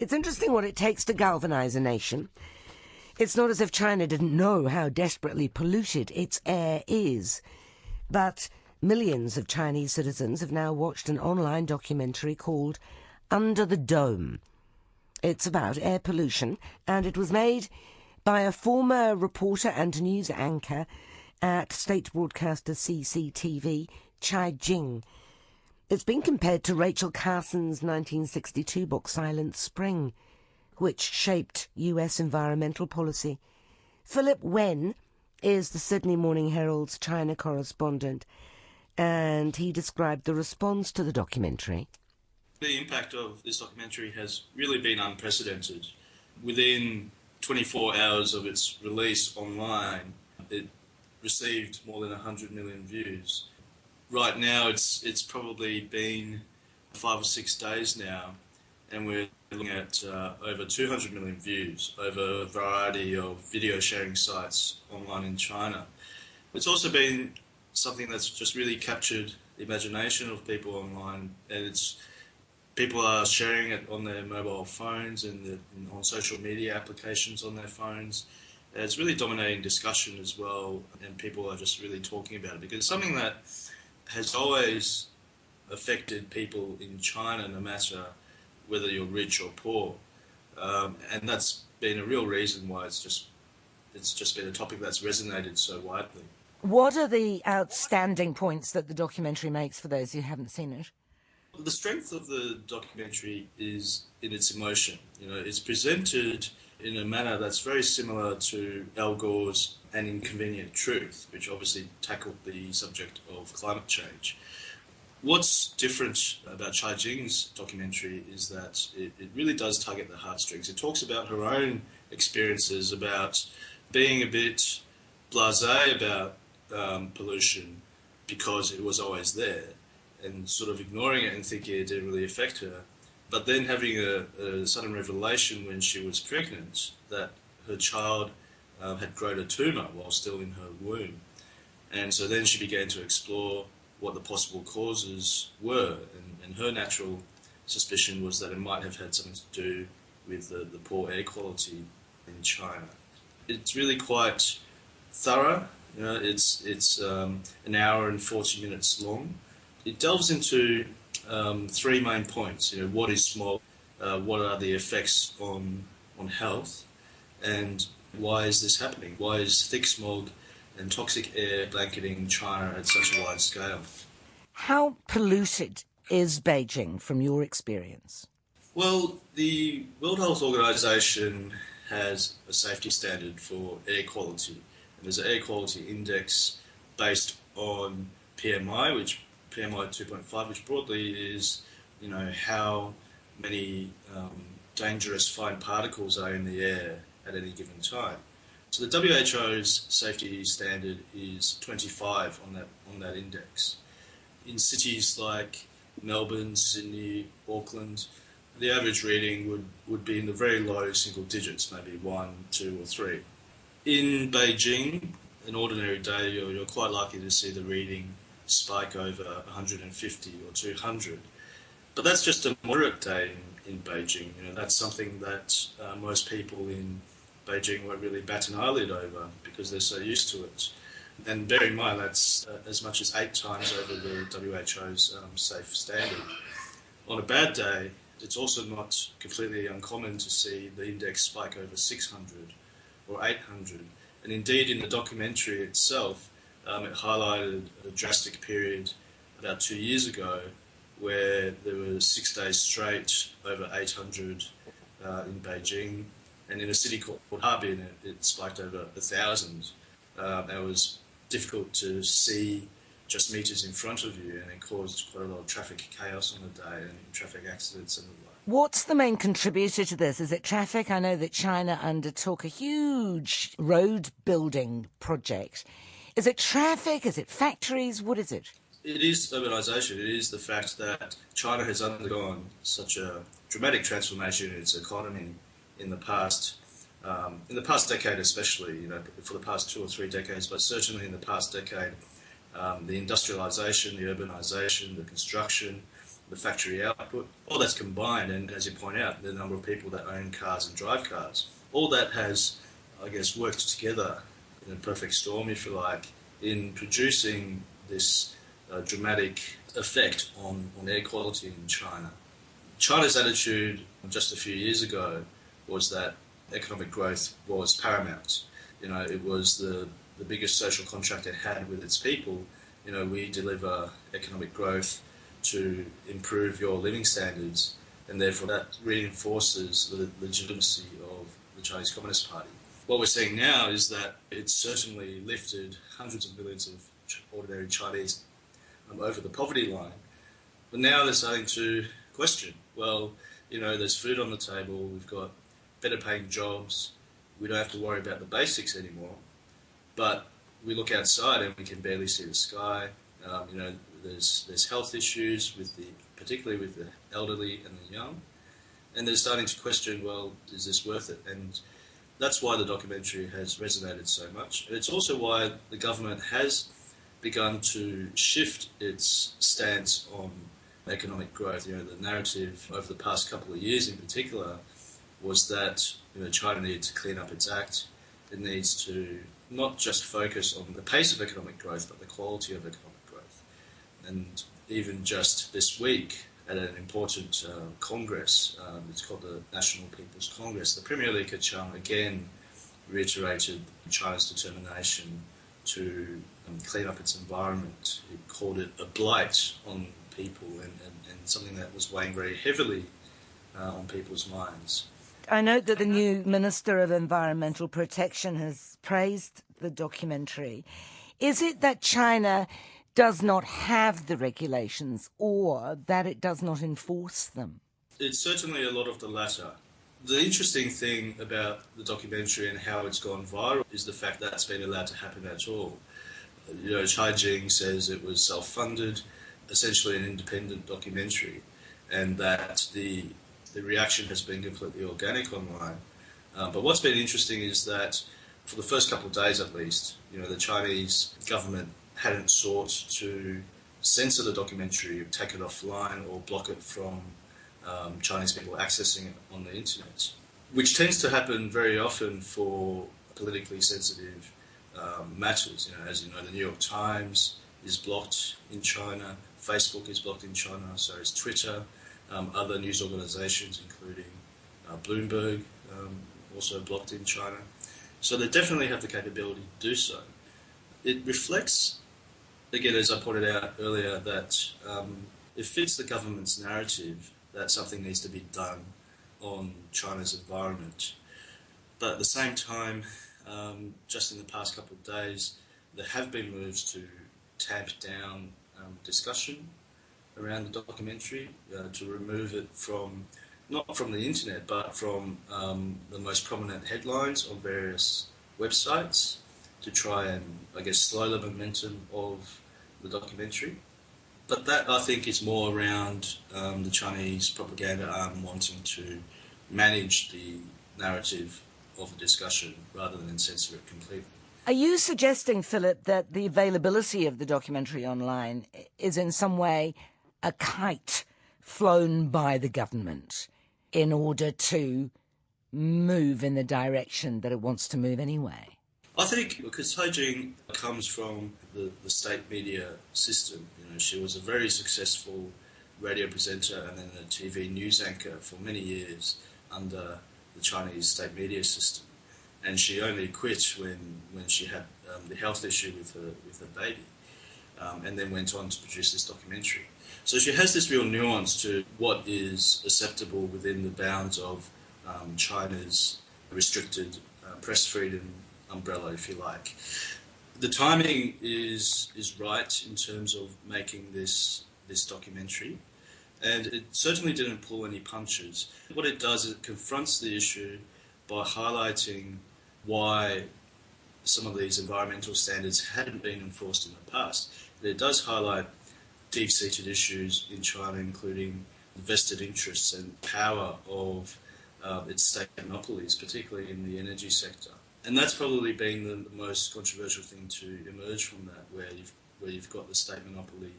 It's interesting what it takes to galvanise a nation. It's not as if China didn't know how desperately polluted its air is. But millions of Chinese citizens have now watched an online documentary called Under the Dome. It's about air pollution, and it was made by a former reporter and news anchor at state broadcaster CCTV, Chai Jing. It's been compared to Rachel Carson's 1962 book Silent Spring, which shaped US environmental policy. Philip Wen is the Sydney Morning Herald's China correspondent, and he described the response to the documentary. The impact of this documentary has really been unprecedented. Within 24 hours of its release online, it received more than 100 million views. Right now, it's probably been 5 or 6 days now, and we're looking at over 200 million views over a variety of video sharing sites online in China. It's also been something that's just really captured the imagination of people online, and people are sharing it on their mobile phones and on social media applications on their phones. It's really dominating discussion as well, and people are just really talking about it because it's something that has always affected people in China, no matter whether you're rich or poor, and that's been a real reason why it's just been a topic that's resonated so widely. What are the outstanding points that the documentary makes for those who haven't seen it? The strength of the documentary is in its emotion. It's presented in a manner that's very similar to Al Gore's An Inconvenient Truth, which obviously tackled the subject of climate change. What's different about Chai Jing's documentary is that it really does tug at the heartstrings. It talks about her own experiences, about being a bit blasé about pollution because it was always there, and sort of ignoring it and thinking it didn't really affect her. But then having a sudden revelation when she was pregnant that her child had grown a tumour while still in her womb. And so then she began to explore what the possible causes were, and her natural suspicion was that it might have had something to do with the poor air quality in China. It's really quite thorough. It's an hour and 40 minutes long. It delves into 3 main points. What is smog? What are the effects on health? And why is this happening? Why is thick smog and toxic air blanketing China at such a wide scale? How polluted is Beijing from your experience? Well, the World Health Organization has a safety standard for air quality. And there's an air quality index based on PMI, PMI 2.5, which broadly is, how many dangerous fine particles are in the air at any given time. So the WHO's safety standard is 25 on that index. In cities like Melbourne, Sydney, Auckland, the average reading would be in the very low single digits, maybe 1, 2 or 3. In Beijing, an ordinary day, you're quite likely to see the reading spike over 150 or 200. But that's just a moderate day in Beijing. That's something that most people in Beijing won't really bat an eyelid over because they're so used to it. And bear in mind, that's as much as 8 times over the WHO's safe standard. On a bad day, it's also not completely uncommon to see the index spike over 600 or 800. And indeed, in the documentary itself, it highlighted a drastic period about 2 years ago where there were 6 days straight over 800 in Beijing, and in a city called Harbin it spiked over 1,000. It was difficult to see just meters in front of you, and it caused quite a lot of traffic chaos on the day and traffic accidents and the like. What's the main contributor to this? Is it traffic? I know that China undertook a huge road building project. Is it traffic? Is it factories? What is it? It is urbanisation. It is the fact that China has undergone such a dramatic transformation in its economy in the past decade especially, for the past 2 or 3 decades, but certainly in the past decade, the industrialisation, the urbanisation, the construction, the factory output, all that's combined, and as you point out, the number of people that own cars and drive cars, all that has, I guess, worked together in a perfect storm, if you like, in producing this dramatic effect on air quality in China. China's attitude just a few years ago was that economic growth was paramount. It was the biggest social contract it had with its people. We deliver economic growth to improve your living standards, and therefore that reinforces the legitimacy of the Chinese Communist Party. What we're seeing now is that it's certainly lifted hundreds of millions of ordinary Chinese over the poverty line, but now they're starting to question, well, there's food on the table, we've got better paying jobs, we don't have to worry about the basics anymore, but we look outside and we can barely see the sky. There's health issues particularly with the elderly and the young, and they're starting to question, well, is this worth it? And that's why the documentary has resonated so much. And it's also why the government has begun to shift its stance on economic growth. The narrative over the past couple of years in particular was that China needs to clean up its act. It needs to not just focus on the pace of economic growth, but the quality of economic growth. And even just this week, at an important congress, it's called the National People's Congress, the Premier Li Keqiang again reiterated China's determination to clean up its environment. He called it a blight on people and something that was weighing very heavily on people's minds. I note that the new Minister of Environmental Protection has praised the documentary. Is it that China does not have the regulations, or that it does not enforce them? It's certainly a lot of the latter. The interesting thing about the documentary and how it's gone viral is the fact that it's been allowed to happen at all. Caijing says it was self-funded, essentially an independent documentary, and that the reaction has been completely organic online. But what's been interesting is that for the first couple of days at least, the Chinese government hadn't sought to censor the documentary, take it offline or block it from Chinese people accessing it on the internet, which tends to happen very often for politically sensitive matters. As you know, the New York Times is blocked in China, Facebook is blocked in China, so is Twitter, other news organizations including Bloomberg also blocked in China. So they definitely have the capability to do so. It reflects, again, as I pointed out earlier, that it fits the government's narrative that something needs to be done on China's environment. But at the same time, just in the past couple of days, there have been moves to tamp down discussion around the documentary, to remove it not from the internet, but from the most prominent headlines on various websites, to try and, I guess, slow the momentum of the documentary. But that, I think, is more around the Chinese propaganda arm wanting to manage the narrative of the discussion rather than censor it completely. Are you suggesting, Philip, that the availability of the documentary online is in some way a kite flown by the government in order to move in the direction that it wants to move anyway? I think because Caijing comes from the state media system. She was a very successful radio presenter and then a TV news anchor for many years under the Chinese state media system. And she only quit when she had the health issue with her baby, and then went on to produce this documentary. So she has this real nuance to what is acceptable within the bounds of China's restricted press freedom umbrella, if you like. The timing is right in terms of making this documentary, and it certainly didn't pull any punches. What it does is it confronts the issue by highlighting why some of these environmental standards hadn't been enforced in the past. It does highlight deep-seated issues in China, including vested interests and power of its state monopolies, particularly in the energy sector. And that's probably been the most controversial thing to emerge from that, where you've got the state monopoly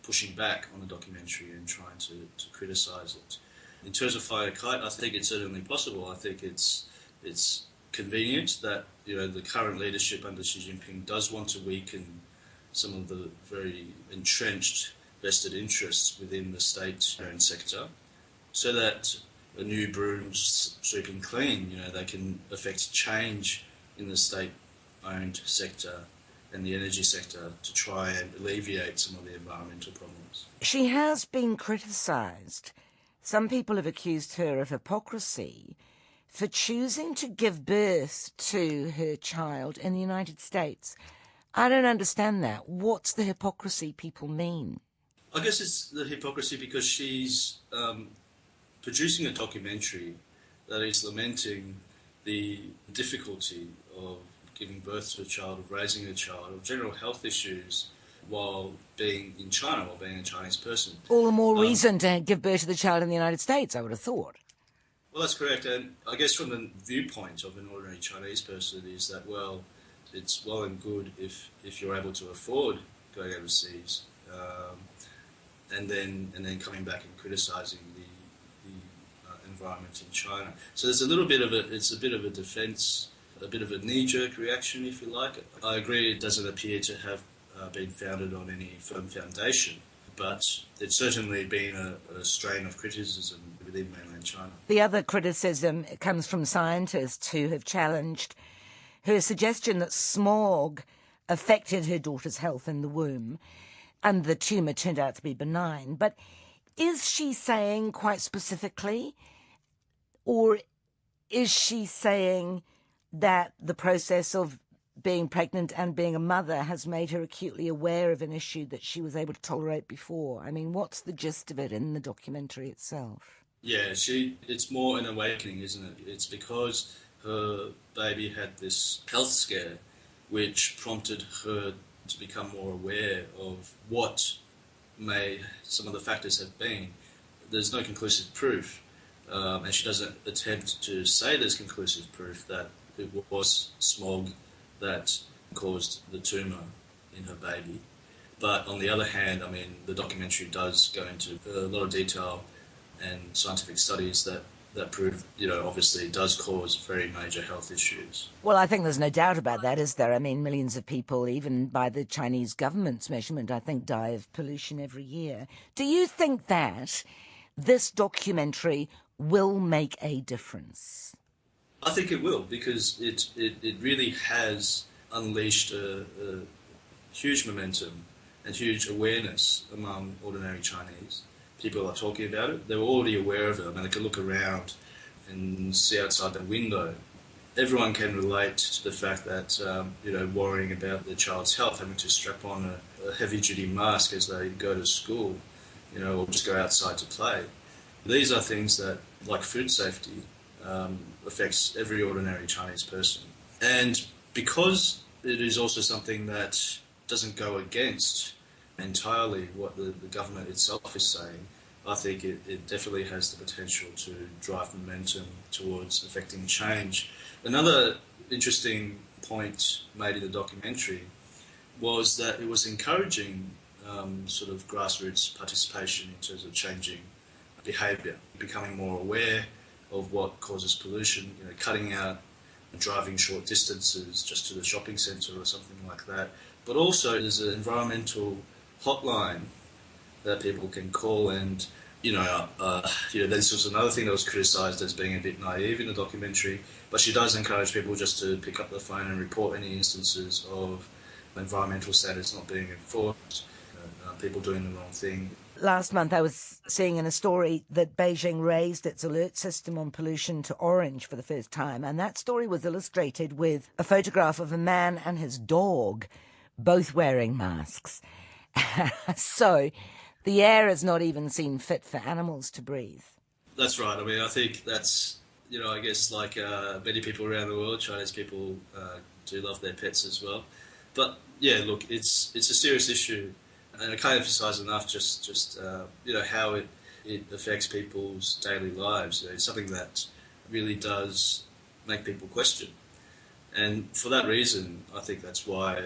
pushing back on the documentary and trying to criticise it. In terms of flying a kite, I think it's certainly possible. I think it's convenient that the current leadership under Xi Jinping does want to weaken some of the very entrenched vested interests within the state-owned sector, so that a new broom's sweeping clean. They can affect change in the state-owned sector and the energy sector to try and alleviate some of the environmental problems. She has been criticised. Some people have accused her of hypocrisy for choosing to give birth to her child in the United States. I don't understand that. What's the hypocrisy people mean? I guess it's the hypocrisy because she's producing a documentary that is lamenting the difficulty of giving birth to a child, of raising a child, of general health issues while being in China, while being a Chinese person. All the more reason to give birth to the child in the United States, I would have thought. Well, that's correct. And I guess from the viewpoint of an ordinary Chinese person is that, well, it's well and good if you're able to afford going overseas and then coming back and criticising the environment in China. So there's it's a bit of a defence, a bit of a knee-jerk reaction, if you like. I agree it doesn't appear to have been founded on any firm foundation, but it's certainly been a strain of criticism within mainland China. The other criticism comes from scientists who have challenged her suggestion that smog affected her daughter's health in the womb and the tumour turned out to be benign. But is she saying quite specifically, or is she saying that the process of being pregnant and being a mother has made her acutely aware of an issue that she was able to tolerate before? I mean, what's the gist of it in the documentary itself? Yeah, it's more an awakening, isn't it? It's because her baby had this health scare which prompted her to become more aware of what some of the factors have been. There's no conclusive proof, and she doesn't attempt to say there's conclusive proof that it was smog that caused the tumour in her baby. But on the other hand, I mean, the documentary does go into a lot of detail and scientific studies that prove, obviously it does cause very major health issues. Well, I think there's no doubt about that, is there? I mean, millions of people, even by the Chinese government's measurement, I think, die of pollution every year. Do you think that this documentary will make a difference? I think it will, because it really has unleashed a huge momentum and huge awareness among ordinary Chinese. People are talking about it. They were already aware of it. I mean, they could look around and see outside the window. Everyone can relate to the fact that, worrying about their child's health, having to strap on a heavy-duty mask as they go to school, or just go outside to play. These are things that, like food safety, affects every ordinary Chinese person. And because it is also something that doesn't go against entirely what the government itself is saying, I think it definitely has the potential to drive momentum towards affecting change. Another interesting point made in the documentary was that it was encouraging sort of grassroots participation in terms of changing behaviour, becoming more aware of what causes pollution, cutting out driving short distances just to the shopping centre or something like that. But also there's an environmental hotline that people can call, and this was another thing that was criticised as being a bit naive in the documentary, but she does encourage people just to pick up the phone and report any instances of environmental standards not being enforced, people doing the wrong thing. Last month I was seeing in a story that Beijing raised its alert system on pollution to orange for the first time, and that story was illustrated with a photograph of a man and his dog both wearing masks. So the air has not even seen fit for animals to breathe. That's right. I mean, I think that's, I guess like many people around the world, Chinese people do love their pets as well. But yeah, look, it's a serious issue, and I can't emphasise enough just how it affects people's daily lives. It's something that really does make people question. And for that reason, I think that's why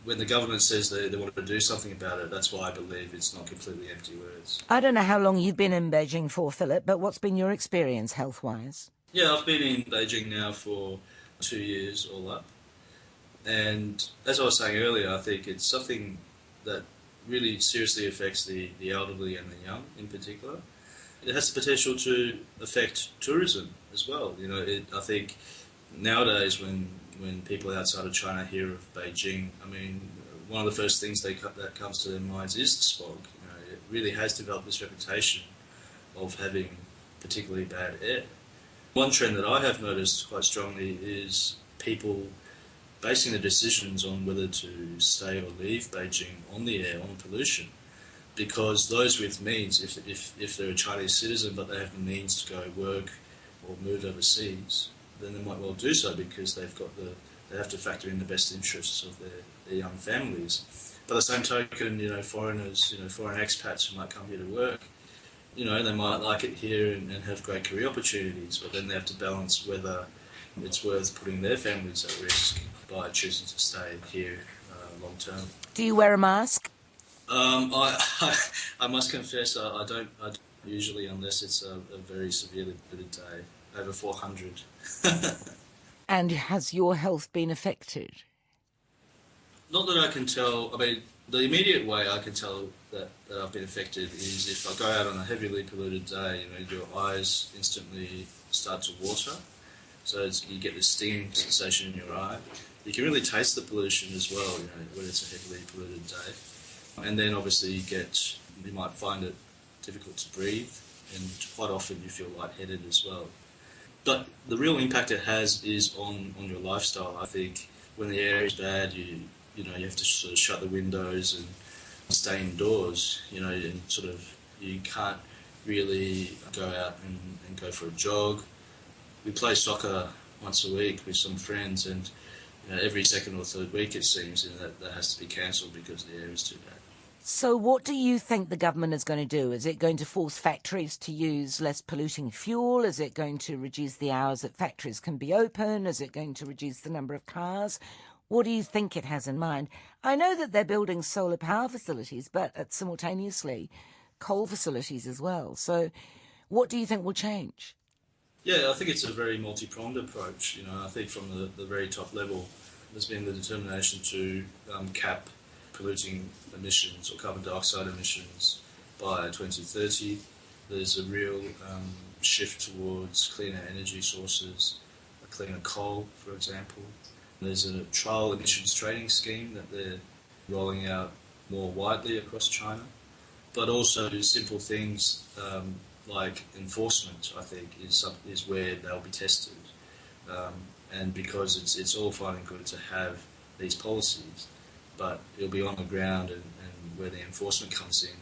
when the government says they want to do something about it, that's why I believe it's not completely empty words. I don't know how long you've been in Beijing for, Philip, but what's been your experience health-wise? Yeah, I've been in Beijing now for 2 years all up. And as I was saying earlier, I think it's something that really seriously affects the elderly and the young in particular. It has the potential to affect tourism as well. I think nowadays when people outside of China hear of Beijing, I mean, one of the first things that comes to their minds is the smog. It really has developed this reputation of having particularly bad air. One trend that I have noticed quite strongly is people basing their decisions on whether to stay or leave Beijing on the air, on pollution. Because those with means, if they're a Chinese citizen but they have the means to go work or move overseas, then they might well do so because they have to factor in the best interests of their young families. By the same token, foreigners, foreign expats who might come here to work, they might like it here and have great career opportunities, but then they have to balance whether it's worth putting their families at risk by choosing to stay here long term. Do you wear a mask? I must confess I don't usually, unless it's a very severely polluted day, over 400. And has your health been affected? Not that I can tell. I mean, the immediate way I can tell that I've been affected is if I go out on a heavily polluted day, your eyes instantly start to water. So you get this stinging sensation in your eye. You can really taste the pollution as well, when it's a heavily polluted day. And then obviously you might find it difficult to breathe, and quite often you feel lightheaded as well. But the real impact it has is on your lifestyle. I think when the air is bad, you have to sort of shut the windows and stay indoors, and sort of you can't really go out and go for a jog. We play soccer once a week with some friends, and every second or third week it seems that has to be cancelled because the air is too bad. So what do you think the government is going to do? Is it going to force factories to use less polluting fuel? Is it going to reduce the hours that factories can be open? Is it going to reduce the number of cars? What do you think it has in mind? I know that they're building solar power facilities, but simultaneously coal facilities as well. So what do you think will change? Yeah, I think it's a very multi-pronged approach. I think from the very top level, there's been the determination to cap polluting emissions or carbon dioxide emissions by 2030. There's a real shift towards cleaner energy sources, cleaner coal, for example. There's a trial emissions trading scheme that they're rolling out more widely across China, but also simple things like enforcement, I think, is where they'll be tested. And because it's all fine and good to have these policies, but it'll be on the ground and where the enforcement comes in,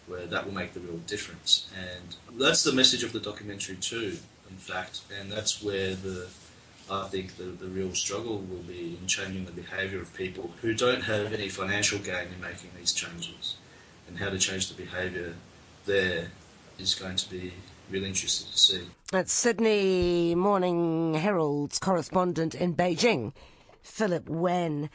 where that will make the real difference. And that's the message of the documentary too, in fact, and that's where I think the real struggle will be in changing the behaviour of people who don't have any financial gain in making these changes, and how to change the behaviour there is going to be really interesting to see. That's Sydney Morning Herald's correspondent in Beijing, Philip Wen.